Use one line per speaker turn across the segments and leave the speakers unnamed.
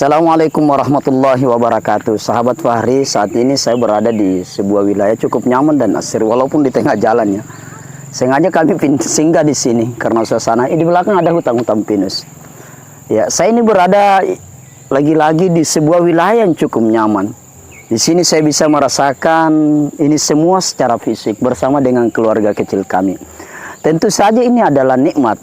Assalamualaikum warahmatullahi wabarakatuh. Sahabat Fahri, saat ini saya berada di sebuah wilayah cukup nyaman dan asri walaupun di tengah jalannya. Sengaja kami singgah di sini karena suasana di belakang ada hutan-hutan pinus. Ya, saya ini berada lagi-lagi di sebuah wilayah yang cukup nyaman. Di sini saya bisa merasakan ini semua secara fisik bersama dengan keluarga kecil kami. Tentu saja ini adalah nikmat.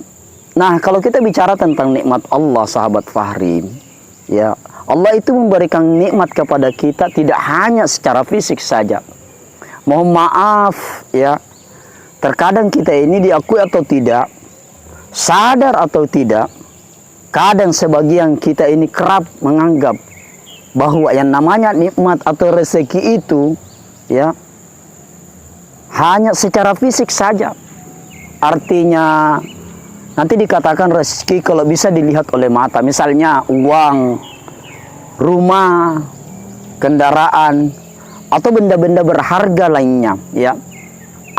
Nah, kalau kita bicara tentang nikmat Allah, sahabat Fahri, ya, Allah itu memberikan nikmat kepada kita tidak hanya secara fisik saja. Mohon maaf ya, terkadang kita ini diakui atau tidak, sadar atau tidak, kadang sebagian kita ini kerap menganggap bahwa yang namanya nikmat atau rezeki itu ya hanya secara fisik saja. Artinya nanti dikatakan rezeki kalau bisa dilihat oleh mata, misalnya uang, rumah, kendaraan, atau benda-benda berharga lainnya. Ya,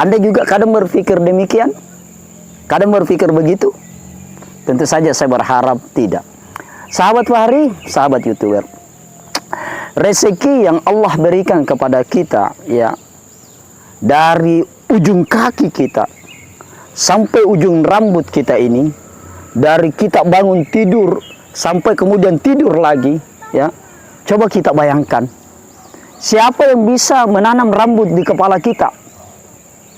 Anda juga kadang berpikir demikian, kadang berpikir begitu. Tentu saja saya berharap tidak. Sahabat Fahri, sahabat YouTuber, rezeki yang Allah berikan kepada kita, ya, dari ujung kaki kita sampai ujung rambut kita ini, dari kita bangun tidur sampai kemudian tidur lagi, ya, coba kita bayangkan, siapa yang bisa menanam rambut di kepala kita?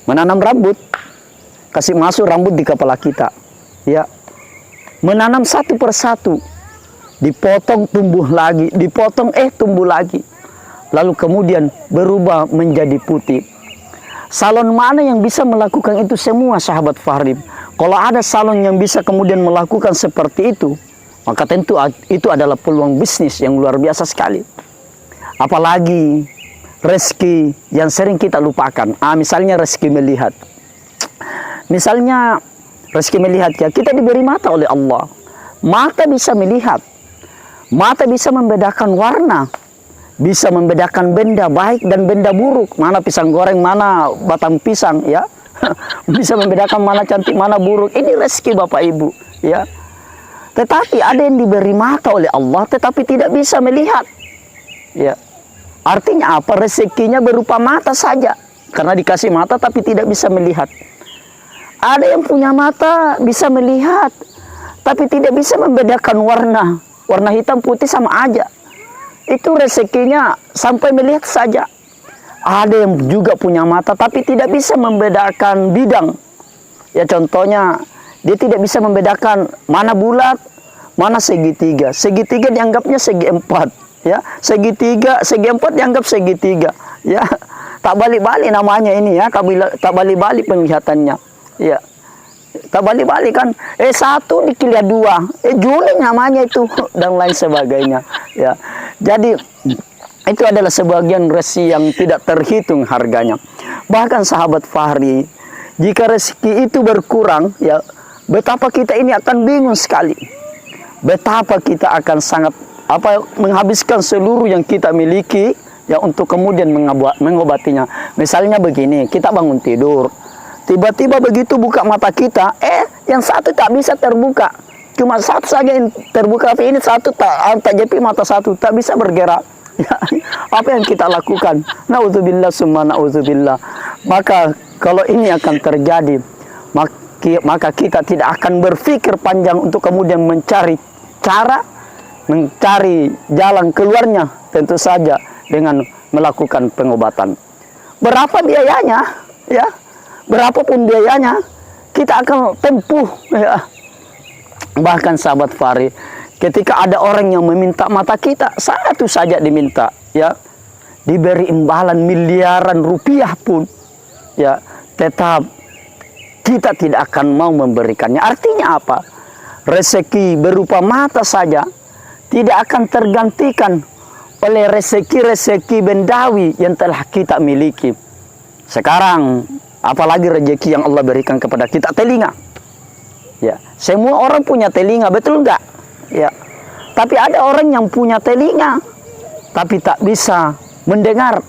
Menanam rambut, kasih masuk rambut di kepala kita, ya, menanam satu persatu, dipotong tumbuh lagi, dipotong tumbuh lagi, lalu kemudian berubah menjadi putih. Salon mana yang bisa melakukan itu semua, sahabat Fahri? Kalau ada salon yang bisa kemudian melakukan seperti itu, maka tentu itu adalah peluang bisnis yang luar biasa sekali. Apalagi rezeki yang sering kita lupakan. Misalnya rezeki melihat. Misalnya rezeki melihat, ya, kita diberi mata oleh Allah. Mata bisa melihat. Mata bisa membedakan warna. Bisa membedakan benda baik dan benda buruk. Mana pisang goreng, mana batang pisang, ya. Bisa membedakan mana cantik, mana buruk. Ini rezeki Bapak Ibu, ya. Tetapi ada yang diberi mata oleh Allah tetapi tidak bisa melihat. Ya. Artinya apa? Rezekinya berupa mata saja. Karena dikasih mata tapi tidak bisa melihat. Ada yang punya mata bisa melihat tapi tidak bisa membedakan warna. Warna hitam putih sama aja. Itu rezekinya sampai melihat saja. Ada yang juga punya mata tapi tidak bisa membedakan bidang. Ya, contohnya dia tidak bisa membedakan mana bulat, mana segitiga. Segitiga dianggapnya segi empat, ya. Segitiga, segi empat dianggap segitiga, ya. Tak balik-balik namanya ini, ya. Tak balik-balik penglihatannya, ya. Tak balik-balik kan. Satu dikira dua, juling namanya itu dan lain sebagainya, ya. Jadi itu adalah sebagian rezeki yang tidak terhitung harganya. Bahkan sahabat Fahri, jika rezeki itu berkurang, ya, betapa kita ini akan bingung sekali. Betapa kita akan sangat menghabiskan seluruh yang kita miliki, ya, untuk kemudian mengobatinya. Misalnya begini, kita bangun tidur, tiba-tiba begitu buka mata kita, yang satu tak bisa terbuka. Cuma satu saja yang terbuka, tapi ini satu tak jepi mata satu, tak bisa bergerak. Ya, apa yang kita lakukan? Na'udzubillah summa na'udzubillah. Maka kalau ini akan terjadi, maka kita tidak akan berpikir panjang untuk kemudian mencari cara, mencari jalan keluarnya, tentu saja dengan melakukan pengobatan. Berapa biayanya, ya, berapapun biayanya, kita akan tempuh, ya. Bahkan sahabat Fahri, ketika ada orang yang meminta mata kita, satu saja diminta, ya, diberi imbalan miliaran rupiah pun, ya, tetap kita tidak akan mau memberikannya. Artinya apa? Rezeki berupa mata saja tidak akan tergantikan oleh rezeki-rezeki bendawi yang telah kita miliki. Sekarang, apalagi rezeki yang Allah berikan kepada kita, telinga. Ya, semua orang punya telinga, betul enggak? Ya. Tapi ada orang yang punya telinga tapi tak bisa mendengar.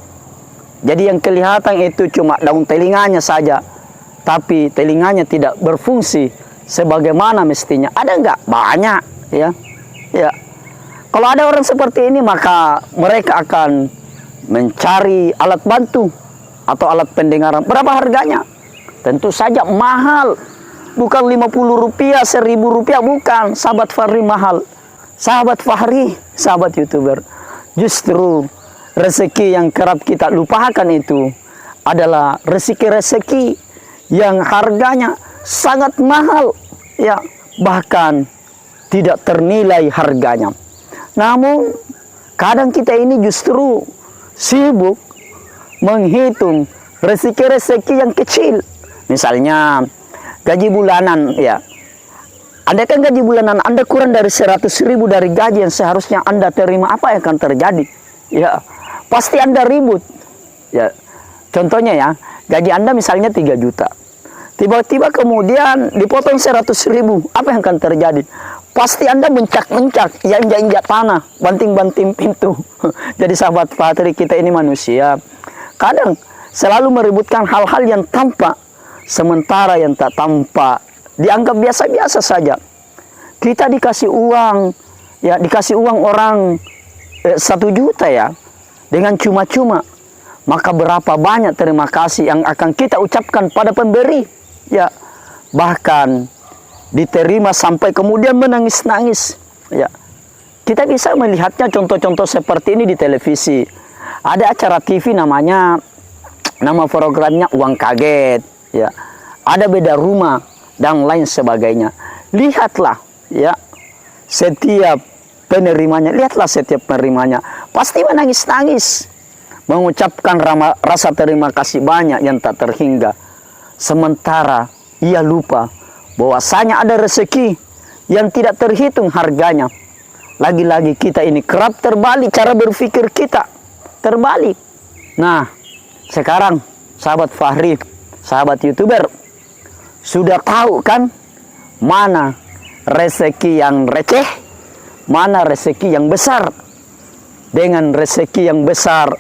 Jadi yang kelihatan itu cuma daun telinganya saja, tapi telinganya tidak berfungsi sebagaimana mestinya. Ada enggak? Banyak, ya. Ya. Kalau ada orang seperti ini, maka mereka akan mencari alat bantu atau alat pendengaran. Berapa harganya? Tentu saja mahal. Bukan 50 rupiah, 1000 rupiah, bukan. Sahabat Fahri mahal. Sahabat Fahri, sahabat YouTuber, justru rezeki yang kerap kita lupakan itu adalah rezeki-rezeki yang harganya sangat mahal, ya, bahkan tidak ternilai harganya. Namun kadang kita ini justru sibuk menghitung rezeki-rezeki yang kecil. Misalnya gaji bulanan, ya. Anda kan gaji bulanan Anda kurang dari 100.000 dari gaji yang seharusnya Anda terima, apa yang akan terjadi? Ya, pasti Anda ribut. Ya, contohnya ya, gaji Anda misalnya 3 juta. Tiba-tiba kemudian dipotong 100.000, apa yang akan terjadi? Pasti Anda mencak-mencak, ya injak-injak tanah, banting-banting pintu. Jadi sahabat Fahri, kita ini manusia. Kadang selalu meributkan hal-hal yang tampak, sementara yang tak tampak dianggap biasa-biasa saja. Kita dikasih uang, ya dikasih uang orang 1 juta ya, dengan cuma-cuma. Maka berapa banyak terima kasih yang akan kita ucapkan pada pemberi, ya. Bahkan diterima sampai kemudian menangis-nangis, ya. Kita bisa melihatnya contoh-contoh seperti ini di televisi. Ada acara TV namanya, nama programnya Uang Kaget, ya. Ada Beda Rumah dan lain sebagainya. Lihatlah, ya, setiap penerimanya, lihatlah setiap penerimanya pasti menangis-nangis, mengucapkan rasa terima kasih banyak yang tak terhingga. Sementara ia lupa bahwasanya ada rezeki yang tidak terhitung harganya. Lagi-lagi kita ini kerap terbalik cara berpikir kita, terbalik. Nah, sekarang sahabat Fahri, sahabat YouTuber, sudah tahu kan mana rezeki yang receh, mana rezeki yang besar. Dengan rezeki yang besar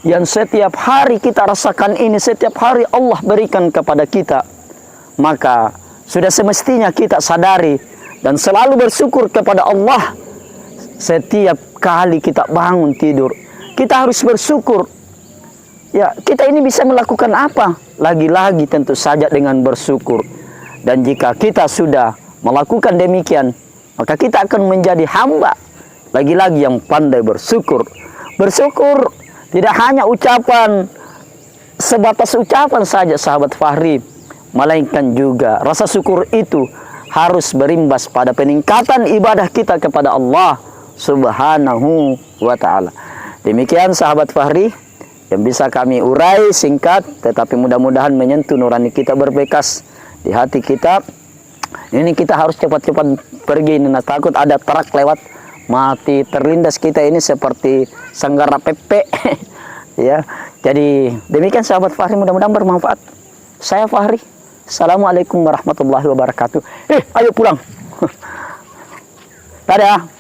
yang setiap hari kita rasakan ini, setiap hari Allah berikan kepada kita, maka sudah semestinya kita sadari dan selalu bersyukur kepada Allah. Setiap kali kita bangun tidur, kita harus bersyukur. Ya, kita ini bisa melakukan apa? Lagi-lagi tentu saja dengan bersyukur. Dan jika kita sudah melakukan demikian, maka kita akan menjadi hamba lagi-lagi yang pandai bersyukur. Bersyukur tidak hanya ucapan, sebatas ucapan saja sahabat Fahri, melainkan juga rasa syukur itu harus berimbas pada peningkatan ibadah kita kepada Allah Subhanahu wa ta'ala. Demikian sahabat Fahri yang bisa kami urai singkat, tetapi mudah-mudahan menyentuh nurani kita, berbekas di hati kita. Ini kita harus cepat-cepat pergi, karena takut ada truk lewat, mati terlindas kita ini seperti Sanggara Pepe. Ya, jadi demikian sahabat Fahri, mudah-mudahan bermanfaat. Saya Fahri, assalamualaikum warahmatullahi wabarakatuh. Ayo pulang. Dadah.